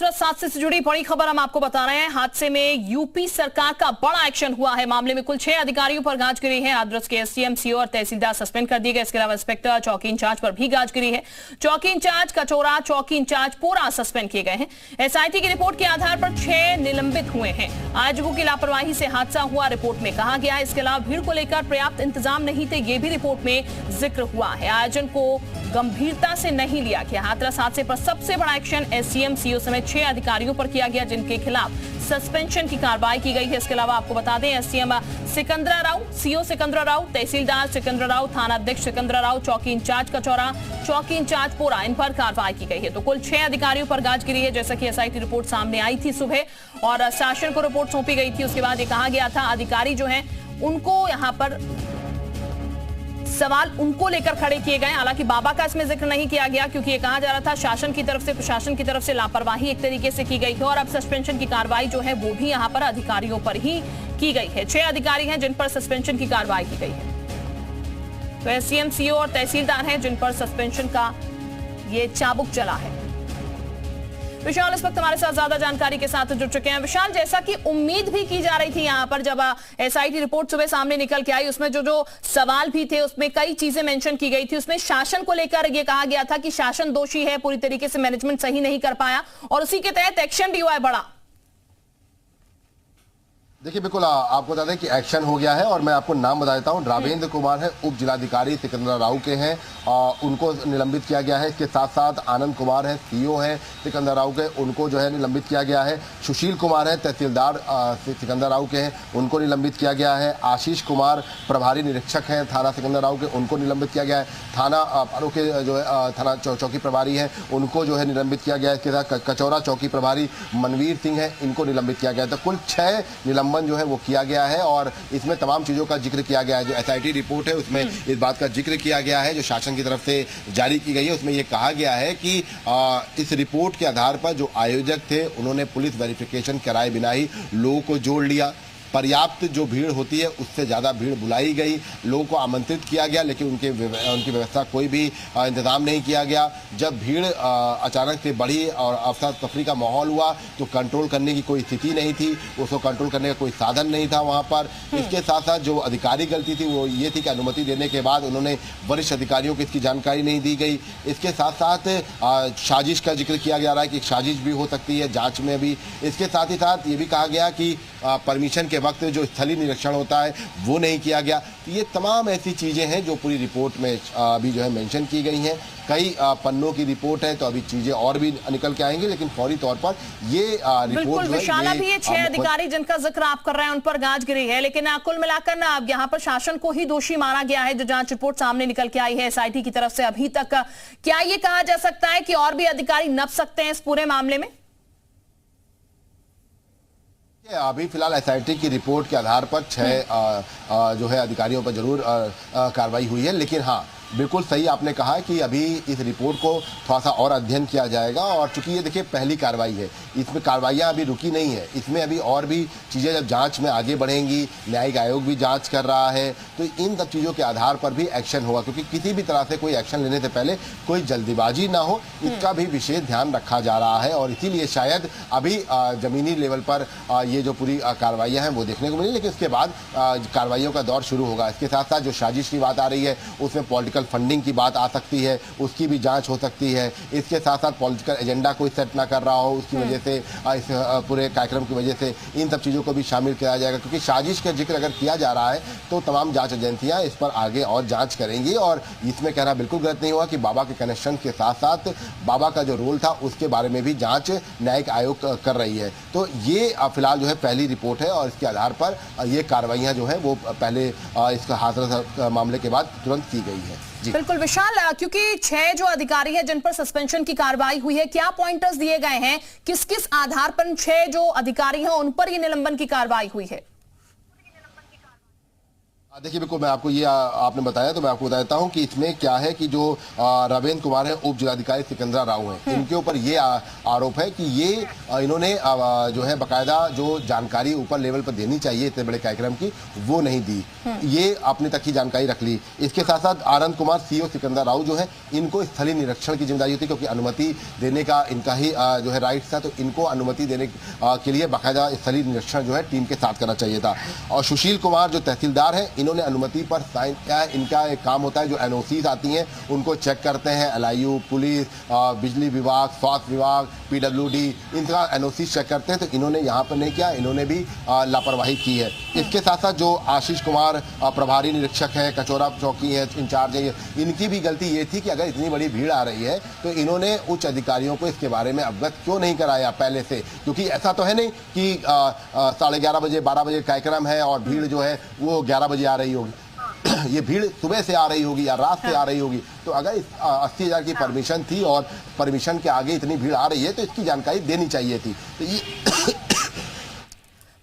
हाथरस हादसे से जुड़ी बड़ी खबर हम आपको बता रहे हैं। हादसे में यूपी सरकार का बड़ा एक्शन हुआ है। मामले में कुल 6 अधिकारियों पर गांच गिरी है। हाथरस के एसडीएम, सीओ और तहसीलदार सस्पेंड कर दिए गए। इसके अलावा इंस्पेक्टर, चौकी इंचार्ज पर भी गांच गिरी है। चौकी इंचार्ज कचौरा, चौकी इंचार्ज पूरा सस्पेंड किए गए हैं। एसआईटी की रिपोर्ट के आधार पर 6 निलंबित हुए हैं। आयोजकों की लापरवाही से हादसा हुआ, रिपोर्ट में कहा गया है। इसके अलावा भीड़ को लेकर पर्याप्त इंतजाम नहीं थे, ये भी रिपोर्ट में जिक्र हुआ है। आयोजन को गंभीरता से नहीं लिया गया। हाथरस हादसे पर सबसे बड़ा एक्शन एसडीएम, सीओ समेत 6 अधिकारियों पर किया गया, जिनके खिलाफ सस्पेंशन की कार्रवाई की गई है। इसके अलावा आपको बता दें, एसडीएम सिकंदरा राव, सीओ सिकंदरा राव, तहसीलदार सिकंदरा राव, थाना अध्यक्ष सिकंदरा राव, चौकी इंचार्ज कचौरा, चौकी इंचार्ज पोरा, इन पर कार्रवाई की गई है। तो कुल 6 अधिकारियों पर गांच गिरी है। जैसा कि एसआईटी रिपोर्ट सामने आई थी सुबह और शासन को रिपोर्ट सौंपी गई थी। उसके बाद ये कहा गया था अधिकारी जो है उनको यहाँ पर सवाल उनको लेकर खड़े किए गए। हालांकि बाबा का इसमें जिक्र नहीं किया गया, क्योंकि ये कहा जा रहा था शासन की तरफ से, प्रशासन की तरफ से लापरवाही एक तरीके से की गई है और अब सस्पेंशन की कार्रवाई जो है वो भी यहां पर अधिकारियों पर ही की गई है। 6 अधिकारी हैं जिन पर सस्पेंशन की कार्रवाई की गई है। तो एसडीएम, सीओ और तहसीलदार हैं जिन पर सस्पेंशन का ये चाबुक चला है। विशाल इस वक्त हमारे साथ ज्यादा जानकारी के साथ जुड़ चुके हैं। विशाल, जैसा कि उम्मीद भी की जा रही थी यहां पर, जब एसआईटी रिपोर्ट सुबह सामने निकल के आई, उसमें जो सवाल भी थे उसमें कई चीजें मेंशन की गई थी। उसमें शासन को लेकर यह कहा गया था कि शासन दोषी है, पूरी तरीके से मैनेजमेंट सही नहीं कर पाया और उसी के तहत एक्शन भी हुआ है बड़ा। देखिए, बिल्कुल आपको बता दें कि एक्शन हो गया है और मैं आपको नाम बता देता हूं। रावेंद्र कुमार है, उप जिलाधिकारी सिकंदरा राव के हैं, उनको निलंबित किया गया है। इसके साथ साथ आनंद कुमार है, सीओ है सिकंदरा राव के, उनको जो है निलंबित किया गया है। सुशील कुमार है, तहसीलदार सिकंदरा राव के हैं, उनको निलंबित किया गया है। आशीष कुमार प्रभारी निरीक्षक हैं थाना सिकंदरा राव के, उनको निलंबित किया गया है। थाना के जो है थाना चौकी प्रभारी हैं, उनको जो है निलंबित किया गया है। इसके साथ कचौरा चौकी प्रभारी मनवीर सिंह है, इनको निलंबित किया गया है। तो कुल 6 निलंबन जो है वो किया गया है और इसमें तमाम चीजों का जिक्र किया गया है। जो एसआईटी रिपोर्ट है उसमें इस बात का जिक्र किया गया है, जो शासन की तरफ से जारी की गई है। उसमें यह कहा गया है कि इस रिपोर्ट के आधार पर जो आयोजक थे उन्होंने पुलिस वेरिफिकेशन कराए बिना ही लोगों को जोड़ लिया। पर्याप्त जो भीड़ होती है उससे ज़्यादा भीड़ बुलाई गई, लोगों को आमंत्रित किया गया, लेकिन उनकी व्यवस्था कोई भी इंतजाम नहीं किया गया। जब भीड़ अचानक से बढ़ी और अफरा तफरी का माहौल हुआ तो कंट्रोल करने की कोई स्थिति नहीं थी, उसको कंट्रोल करने का कोई साधन नहीं था वहाँ पर। इसके साथ साथ जो अधिकारी गलती थी वो ये थी कि अनुमति देने के बाद उन्होंने वरिष्ठ अधिकारियों को इसकी जानकारी नहीं दी गई। इसके साथ साथ साजिश का जिक्र किया जा रहा है कि साजिश भी हो सकती है जाँच में भी। इसके साथ ही साथ ये भी कहा गया कि परमिशन के वक्त जो स्थलीय निरीक्षण होता है वो नहीं किया गया। तो ये तमाम ऐसी चीजें हैं जो पूरी रिपोर्ट में अभी जो है मेंशन की गई हैं। कई पन्नों की रिपोर्ट है तो अभी चीजें और भी निकल के आएंगी, लेकिन फौरी तौर पर ये रिपोर्ट जो है ये 6 अधिकारी जिनका जिक्र आप कर रहे हैं उन पर गांच गिरी है, लेकिन कुल मिलाकर ना अब यहाँ पर शासन को ही दोषी माना गया है। जो जांच रिपोर्ट सामने निकल के आई है एसआईटी की तरफ से अभी तक, क्या ये कहा जा सकता है कि और भी अधिकारी नप सकते हैं इस पूरे मामले में? अभी फिलहाल एसआईटी की रिपोर्ट के आधार पर 6 जो है अधिकारियों पर जरूर कार्रवाई हुई है, लेकिन हाँ बिल्कुल सही आपने कहा कि अभी इस रिपोर्ट को थोड़ा सा और अध्ययन किया जाएगा। और चूंकि ये देखिए पहली कार्रवाई है, इसमें कार्रवाइयाँ अभी रुकी नहीं है, इसमें अभी और भी चीज़ें जब जांच में आगे बढ़ेंगी, न्यायिक आयोग भी जांच कर रहा है, तो इन सब चीज़ों के आधार पर भी एक्शन होगा। क्योंकि किसी भी तरह से कोई एक्शन लेने से पहले कोई जल्दीबाजी ना हो, इसका भी विशेष ध्यान रखा जा रहा है। और इसीलिए शायद अभी ज़मीनी लेवल पर ये जो पूरी कार्रवाइयाँ हैं वो देखने को मिली, लेकिन उसके बाद कार्रवाइयों का दौर शुरू होगा। इसके साथ साथ जो साजिश की बात आ रही है उसमें पॉलिटिकल फंडिंग की बात आ सकती है, उसकी भी जांच हो सकती है। इसके साथ साथ पॉलिटिकल एजेंडा कोई सेट ना कर रहा हो, उसकी वजह से इस पूरे कार्यक्रम की वजह से इन सब चीज़ों को भी शामिल किया जाएगा। क्योंकि साजिश का जिक्र अगर किया जा रहा है तो तमाम जांच एजेंसियां इस पर आगे और जांच करेंगी। और इसमें कहना बिल्कुल गलत नहीं हुआ कि बाबा के कनेक्शन के साथ साथ बाबा का जो रोल था उसके बारे में भी जाँच न्यायिक आयोग कर रही है। तो ये फिलहाल जो है पहली रिपोर्ट है और इसके आधार पर ये कार्रवाइयाँ जो है वो पहले इसका हाथरस मामले के बाद तुरंत की गई है। बिल्कुल विशाल, क्योंकि 6 जो अधिकारी हैं जिन पर सस्पेंशन की कार्रवाई हुई है, क्या पॉइंटर्स दिए गए हैं, किस किस आधार पर 6 जो अधिकारी हैं उन पर ये निलंबन की कार्रवाई हुई है? देखिए बिल्कुल, मैं आपको ये आपने बताया तो मैं आपको बताता हूँ कि इसमें क्या है कि जो रविंद्र कुमार है, उप जिलाधिकारी सिकंदरा राव हैं, इनके ऊपर ये आरोप है कि ये इन्होंने जो है बकायदा जो जानकारी ऊपर लेवल पर देनी चाहिए इतने बड़े कार्यक्रम की, वो नहीं दी। ये अपने तक की जानकारी रख ली। इसके साथ साथ आनंद कुमार सीओ सिकंदरा राव जो है, इनको स्थलीय निरीक्षण की जिम्मेदारी होती है, क्योंकि अनुमति देने का इनका ही जो है राइट था, तो इनको अनुमति देने के लिए बाकायदा स्थलीय निरीक्षण जो है टीम के साथ करना चाहिए था। और सुशील कुमार जो तहसीलदार है, इन्होंने अनुमति पर साइन किया है। इनका एक काम होता है, जो एनओसीज आती हैं उनको चेक करते हैं, एलआईयू, पुलिस, बिजली विभाग, स्वास्थ्य विभाग, पीडब्ल्यूडी, इनका एनओसीज चेक करते हैं। तो इन्होंने यहाँ पर नहीं किया, इन्होंने भी लापरवाही की है। इसके साथ साथ जो आशीष कुमार प्रभारी निरीक्षक है, कचौरा चौकी है, इंचार्ज है, इनकी भी गलती ये थी कि अगर इतनी बड़ी भीड़ आ रही है तो इन्होंने उच्च अधिकारियों को इसके बारे में अवगत क्यों नहीं कराया पहले से, क्योंकि ऐसा तो है नहीं कि 11:30 बजे 12 बजे कार्यक्रम है और भीड़ जो है वो 11 बजे आ रही होगी। ये भीड़ सुबह से आ रही होगी या रात से आ रही होगी। तो अगर 80,000 की परमिशन थी और परमिशन के आगे इतनी भीड़ आ रही है तो इसकी जानकारी देनी चाहिए थी। तो ये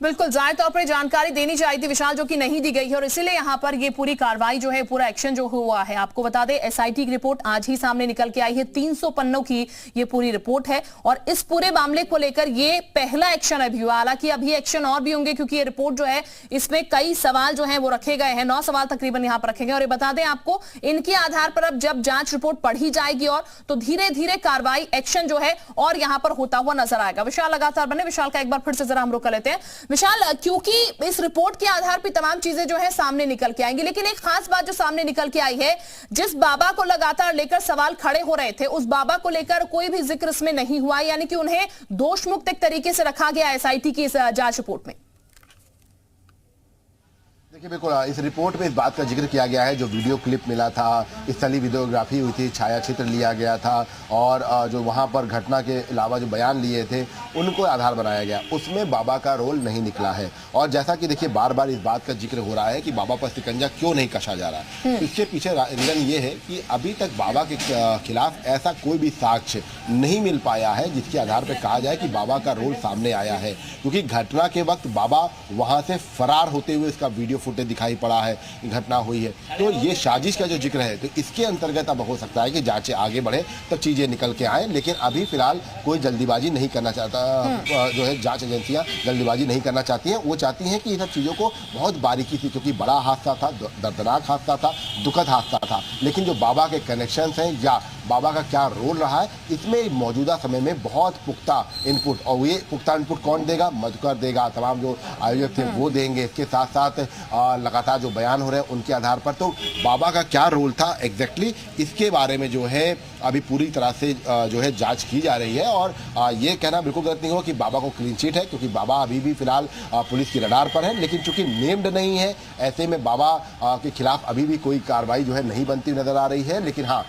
बिल्कुल जाहिर तौर पर जानकारी देनी चाहिए थी विशाल, जो कि नहीं दी गई है, और इसीलिए यहां पर ये पूरी कार्रवाई जो है, पूरा एक्शन जो हुआ है। आपको बता दें, एसआईटी की रिपोर्ट आज ही सामने निकल के आई है। 300 पन्नों की ये पूरी रिपोर्ट है और इस पूरे मामले को लेकर ये पहला एक्शन अभी हुआ। हालांकि अभी एक्शन और भी होंगे, क्योंकि ये रिपोर्ट जो है इसमें कई सवाल जो है वो रखे गए हैं। 9 सवाल तकरीबन यहां पर रखे गए। और ये बता दें आपको, इनके आधार पर अब जब जांच रिपोर्ट पढ़ी जाएगी और तो धीरे धीरे कार्रवाई एक्शन जो है और यहां पर होता हुआ नजर आएगा। विशाल लगातार बने, विशाल का एक बार फिर से जरा हम रोक लेते हैं। विशाल, क्योंकि इस रिपोर्ट के आधार पर तमाम चीजें जो है सामने निकल के आएंगी, लेकिन एक खास बात जो सामने निकल के आई है, जिस बाबा को लगातार लेकर सवाल खड़े हो रहे थे, उस बाबा को लेकर कोई भी जिक्र इसमें नहीं हुआ, यानी कि उन्हें दोष मुक्त एक तरीके से रखा गया एसआईटी की इस जांच रिपोर्ट में। देखिए बिल्कुल, इस रिपोर्ट में इस बात का जिक्र किया गया है, जो वीडियो क्लिप मिला था, स्थलीय वीडियोग्राफी हुई थी, छाया चित्र लिया गया था और जो वहाँ पर घटना के अलावा जो बयान लिए थे उनको आधार बनाया गया, उसमें बाबा का रोल नहीं निकला है। और जैसा कि देखिए बार बार इस बात का जिक्र हो रहा है कि बाबा पर शिकंजा क्यों नहीं कसा जा रहा है, इसके पीछे रीजन ये है कि अभी तक बाबा के खिलाफ ऐसा कोई भी साक्ष्य नहीं मिल पाया है जिसके आधार पर कहा जाए कि बाबा का रोल सामने आया है। क्योंकि घटना के वक्त बाबा वहाँ से फरार होते हुए इसका वीडियो फुटेज दिखाई पड़ा है, घटना हुई है। तो ये साजिश का जो जिक्र है, तो इसके अंतर्गत अब हो सकता है कि जांचें आगे बढ़े तब चीजें निकल के आए, लेकिन अभी फिलहाल कोई जल्दीबाजी नहीं करना चाहता, जो है जांच एजेंसियां जल्दीबाजी नहीं करना चाहती हैं। वो चाहती हैं कि इन सब चीजों को बहुत बारीकी से, क्योंकि बड़ा हादसा था, दर्दनाक हादसा था, दुखद हादसा था, लेकिन जो बाबा के कनेक्शन हैं या बाबा का क्या रोल रहा है, इसमें मौजूदा समय में बहुत पुख्ता इनपुट, और ये पुख्ता इनपुट कौन देगा? मधुकर देगा, तमाम जो आयोजक थे वो देंगे। इसके साथ साथ लगातार जो बयान हो रहे हैं उनके आधार पर, तो बाबा का क्या रोल था एग्जैक्टली, इसके बारे में जो है अभी पूरी तरह से जो है जांच की जा रही है। और ये कहना बिल्कुल गलत नहीं हो कि बाबा को क्लीन चिट है, क्योंकि बाबा अभी भी फिलहाल पुलिस की रडार पर है, लेकिन चूंकि नेम्ड नहीं है, ऐसे में बाबा के खिलाफ अभी भी कोई कार्रवाई जो है नहीं बनती नजर आ रही है। लेकिन हाँ,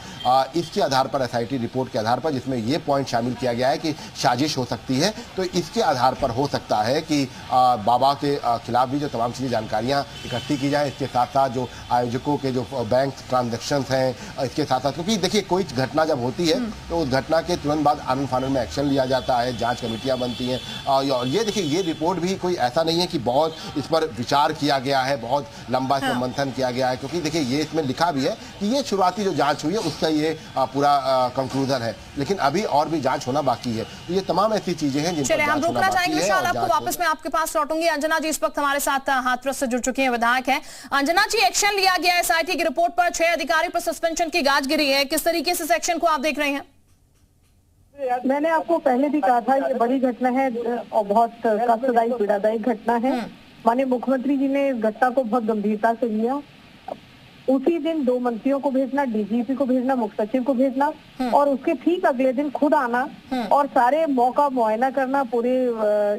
इसके आधार पर, एसआईटी रिपोर्ट के आधार पर, जिसमें ये पॉइंट शामिल किया गया है कि साजिश हो सकती है, तो इसके आधार पर हो सकता है कि बाबा के खिलाफ भी जो तमाम चीज़ें जानकारियां इकट्ठी की जाए। इसके साथ साथ जो आयोजकों के जो बैंक ट्रांजैक्शन हैं, इसके साथ साथ, क्योंकि देखिए कोई घटना जब होती है तो उस घटना के तुरंत बाद आनंद फानंद में एक्शन लिया जाता है, जांच कमेटियां बनती हैं। और ये देखिए, ये रिपोर्ट भी कोई ऐसा नहीं है कि बहुत इस पर विचार किया गया है, बहुत लंबा इसमें मंथन किया गया है, क्योंकि देखिए ये इसमें लिखा भी है कि ये शुरुआती जो जांच हुई है उसका ये पूरा कंक्लूजन है, लेकिन अभी और भी जांच होना बाकी है। तो ये तमाम ऐसी चीजें हैं जिन पर हम रुकना चाहेंगे विशाल, आपको वापस मैं आपके पास लौटूंगी। अंजना जी इस वक्त हमारे साथ हाथरस से जुड़ चुकी हैं, विधायक हैं। अंजना जी, एक्शन लिया गया है एसआईटी की रिपोर्ट पर, 6 अधिकारी पर सस्पेंशन की गाज गिरी है, किस तरीके से इस एक्शन को आप देख रहे हैं? मैंने आपको पहले भी कहा था, ये बड़ी घटना है और बहुत कष्टदायी पीड़ादायी घटना है। माननीय मुख्यमंत्री जी ने इस घटना को बहुत गंभीरता से लिया। उसी दिन 2 मंत्रियों को भेजना, डीजीपी को भेजना, मुख्य सचिव को भेजना और उसके ठीक अगले दिन खुद आना और सारे मौका मुआयना करना, पूरे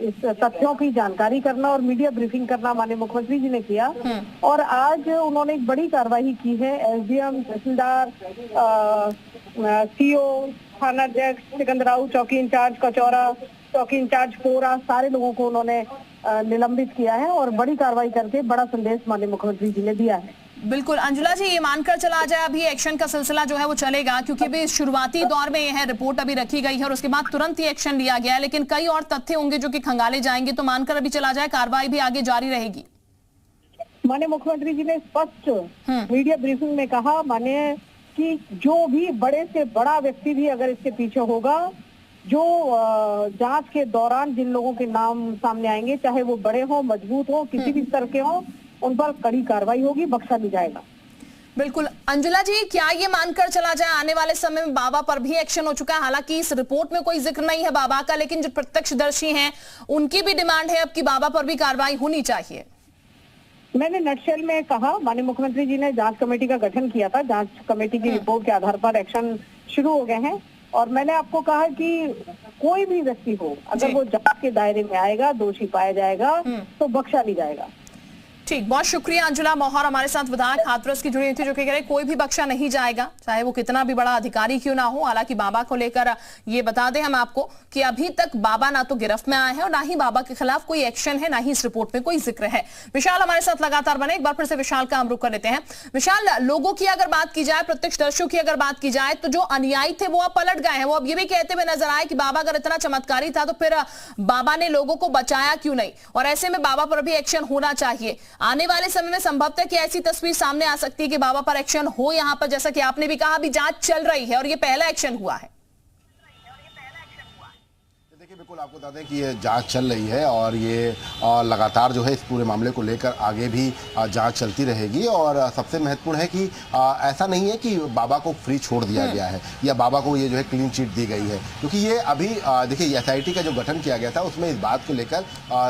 इस तथ्यों की जानकारी करना और मीडिया ब्रीफिंग करना माननीय मुख्यमंत्री जी ने किया। और आज उन्होंने एक बड़ी कार्रवाई की है। एसडीएम, तहसीलदार, सीओ, थानाध्यक्ष, सिकंदरा राव, चौकी इंचार्ज कचौरा, चौकी इंचार्ज पोरा, सारे लोगों को उन्होंने निलंबित किया है और बड़ी कार्रवाई करके बड़ा संदेश माननीय मुख्यमंत्री जी ने दिया है। बिल्कुल अंजुला जी, ये मानकर चला जाए अभी एक्शन का सिलसिला जो है वो चलेगा, क्योंकि अभी शुरुआती दौर में ये है, रिपोर्ट अभी रखी गई है और उसके बाद तुरंत ही एक्शन लिया गया है, लेकिन कई और तथ्य होंगे जो कि खंगाले जाएंगे, तो मानकर अभी चला जाए कार्रवाई भी आगे जारी रहेगी? माननीय मुख्यमंत्री जी ने स्पष्ट मीडिया ब्रीफिंग में कहा माननीय कि जो भी बड़े से बड़ा व्यक्ति भी अगर इसके पीछे होगा, जो जांच के दौरान जिन लोगों के नाम सामने आएंगे, चाहे वो बड़े हो, मजबूत हो, किसी भी स्तर के हो, उन पर कड़ी कार्रवाई होगी, बख्शा नहीं जाएगा। बिल्कुल अंजुला जी, क्या ये मानकर चला जाए आने वाले समय में बाबा पर भी एक्शन हो चुका है? हालांकि इस रिपोर्ट में कोई जिक्र नहीं है बाबा का, लेकिन जो प्रत्यक्षदर्शी हैं उनकी भी डिमांड है अब कि बाबा पर भी कार्रवाई होनी चाहिए। मैंने नटशेल में कहा, माननीय मुख्यमंत्री जी ने जांच कमेटी का गठन किया था, जांच कमेटी की रिपोर्ट के आधार पर एक्शन शुरू हो गए हैं, और मैंने आपको कहा कि कोई भी व्यक्ति हो, अगर वो जांच के दायरे में आएगा, दोषी पाया जाएगा तो बख्शा नहीं जाएगा। ठीक, बहुत शुक्रिया अंजुला मौहर हमारे साथ विधायक हाथरस की जुड़ी थी, जो कि कह रहे कोई भी बख्शा नहीं जाएगा, चाहे वो कितना भी बड़ा अधिकारी क्यों ना हो। हालांकि बाबा को लेकर ये बता दें हम आपको कि अभी तक बाबा ना तो गिरफ्त में आए हैं और ना ही बाबा के खिलाफ कोई एक्शन है, ना ही इस रिपोर्ट में कोई जिक्र है। विशाल हमारे साथ लगातार बने, एक बार फिर से विशाल का हम रुख कर लेते हैं। विशाल, लोगों की अगर बात की जाए, प्रत्यक्षदर्शियों की अगर बात की जाए, तो जो अनुयायी थे वो अब पलट गए हैं। वो अब ये भी कहते हुए नजर आए कि बाबा अगर इतना चमत्कारी था तो फिर बाबा ने लोगों को बचाया क्यों नहीं, और ऐसे में बाबा पर भी एक्शन होना चाहिए। आने वाले समय में संभवतः कि ऐसी तस्वीर सामने आ सकती है कि बाबा पर एक्शन हो। यहां पर जैसा कि आपने भी कहा, अभी जांच चल रही है और ये पहला एक्शन हुआ है। देखिए, बिल्कुल आपको बता दें कि ये जांच चल रही है और ये लगातार जो है इस पूरे मामले को लेकर आगे भी जांच चलती रहेगी। और सबसे महत्वपूर्ण है कि ऐसा नहीं है कि बाबा को फ्री छोड़ दिया गया है या बाबा को ये जो है क्लीन चिट दी गई है, क्योंकि ये अभी देखिए एसआईटी का जो गठन किया गया था उसमें इस बात को लेकर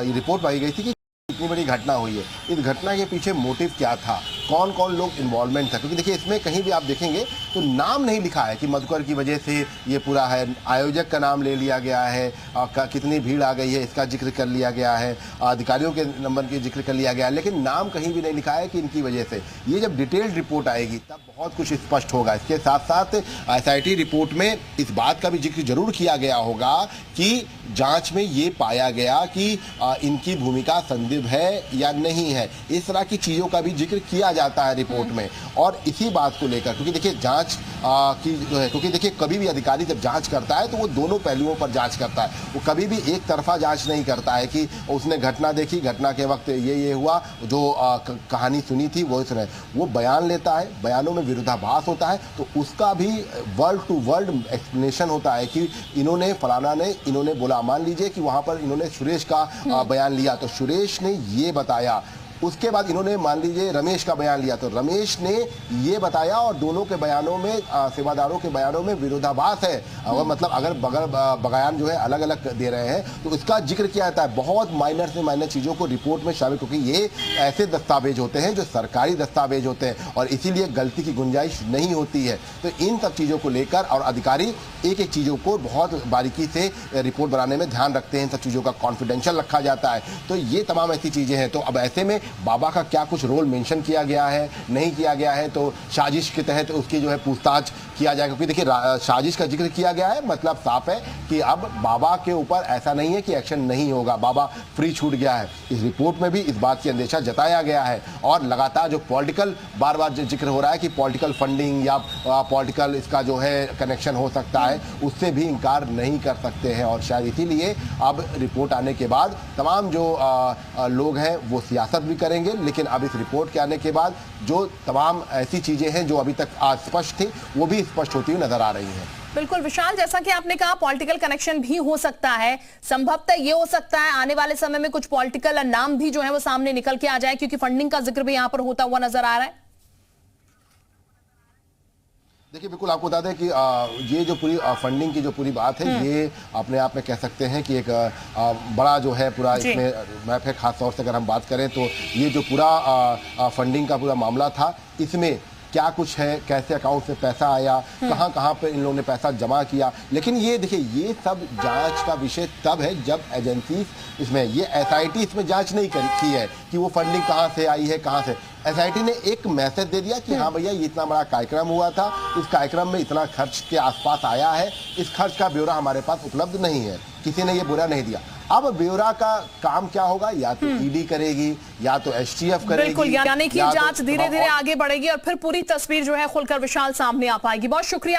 ये रिपोर्ट पाई गई थी कि इतनी बड़ी घटना हुई है, इस घटना के पीछे मोटिव क्या था, कौन कौन लोग इन्वॉल्वमेंट था। क्योंकि देखिए इसमें कहीं भी आप देखेंगे तो नाम नहीं लिखा है कि मधुकर की वजह से ये पूरा है, आयोजक का नाम ले लिया गया है, कितनी भीड़ आ गई है इसका जिक्र कर लिया गया है, अधिकारियों के नंबर के जिक्र कर लिया गया है, लेकिन नाम कहीं भी नहीं लिखा है कि इनकी वजह से। ये जब डिटेल्ड रिपोर्ट आएगी तब बहुत कुछ स्पष्ट होगा। इसके साथ साथ एसआईटी रिपोर्ट में इस बात का भी जिक्र जरूर किया गया होगा कि जांच में ये पाया गया कि इनकी भूमिका संदिग्ध है या नहीं है, इस तरह की चीज़ों का भी जिक्र किया जाता है रिपोर्ट में। और इसी बात को लेकर, क्योंकि देखिए जांच की जो है, क्योंकि देखिए कभी भी अधिकारी जब जांच करता है तो वो दोनों पहलुओं पर जांच करता है, वो कभी भी एक तरफा जांच नहीं करता है कि उसने घटना देखी, घटना के वक्त ये हुआ, जो कहानी सुनी थी वो सुने। वो बयान लेता है, बयानों में विरोधाभास होता है, तो उसका भी वर्ड टू वर्ड एक्सप्लेनेशन होता है कि इन्होंने फलाना ने इन्होंने बोला। मान लीजिए कि वहां पर इन्होंने सुरेश का बयान लिया तो सुरेश ने ये बताया, उसके बाद इन्होंने मान लीजिए रमेश का बयान लिया तो रमेश ने ये बताया, और दोनों के बयानों में सेवादारों के बयानों में विरोधाभास है। अगर मतलब अगर बयान जो है अलग अलग दे रहे हैं तो इसका जिक्र किया जाता है। बहुत माइनर से माइनर चीज़ों को रिपोर्ट में शामिल, क्योंकि ये ऐसे दस्तावेज होते हैं जो सरकारी दस्तावेज होते हैं और इसीलिए गलती की गुंजाइश नहीं होती है। तो इन सब चीज़ों को लेकर और अधिकारी एक एक चीज़ों को बहुत बारीकी से रिपोर्ट बनाने में ध्यान रखते हैं, इन सब चीज़ों का कॉन्फिडेंशियल रखा जाता है। तो ये तमाम ऐसी चीज़ें हैं। तो अब ऐसे में बाबा का क्या कुछ रोल मेंशन किया गया है, नहीं किया गया है, तो साजिश के तहत उसकी जो है पूछताछ किया जाएगा। क्योंकि देखिए साजिश का जिक्र किया गया है, मतलब साफ है कि अब बाबा के ऊपर ऐसा नहीं है कि एक्शन नहीं होगा, बाबा फ्री छूट गया है। इस रिपोर्ट में भी इस बात की अंदेशा जताया गया है। और लगातार जो पॉलिटिकल बार बार जिक्र हो रहा है कि पॉलिटिकल फंडिंग या पॉलिटिकल इसका जो है कनेक्शन हो सकता है, उससे भी इनकार नहीं कर सकते हैं। और शायद इसीलिए अब रिपोर्ट आने के बाद तमाम जो लोग हैं वो सियासत भी करेंगे, लेकिन अब इस रिपोर्ट के आने के बाद जो तमाम ऐसी चीजें हैं जो अभी तक अस्पष्ट थी वो भी स्पष्ट होती हुई नजर आ रही हैं। बिल्कुल विशाल, जैसा कि आपने कहा पॉलिटिकल कनेक्शन भी हो सकता है, संभवतः ये हो सकता है आने वाले समय में कुछ पॉलिटिकल नाम भी जो है वो सामने निकल के आ जाए, क्योंकि फंडिंग का जिक्र भी यहां पर होता हुआ नजर आ रहा है। देखिए बिल्कुल आपको बता दें कि ये जो पूरी फंडिंग की जो पूरी बात है ये अपने आप में कह सकते हैं कि एक बड़ा जो है पूरा इसमें मैप है। खास तौर से अगर हम बात करें तो ये जो पूरा फंडिंग का पूरा मामला था, इसमें क्या कुछ है, कैसे अकाउंट से पैसा आया, कहां कहां पे इन लोगों ने पैसा जमा किया। लेकिन ये देखिए ये सब जांच का विषय तब है जब एजेंसी इसमें, ये एसआईटी इसमें जांच नहीं की है कि वो फंडिंग कहां से आई है, कहां से। एसआईटी ने एक मैसेज दे दिया कि हाँ भैया ये इतना बड़ा कार्यक्रम हुआ था, इस कार्यक्रम में इतना खर्च के आसपास आया है, इस खर्च का ब्यौरा हमारे पास उपलब्ध नहीं है, किसी ने ये ब्यौरा नहीं दिया। अब ब्यौरा का काम क्या होगा, या तो ईडी करेगी या तो एसटीएफ करेगी। बिल्कुल, यानी कि जांच धीरे धीरे आगे बढ़ेगी और फिर पूरी तस्वीर जो है खुलकर विशाल सामने आ पाएगी। बहुत शुक्रिया।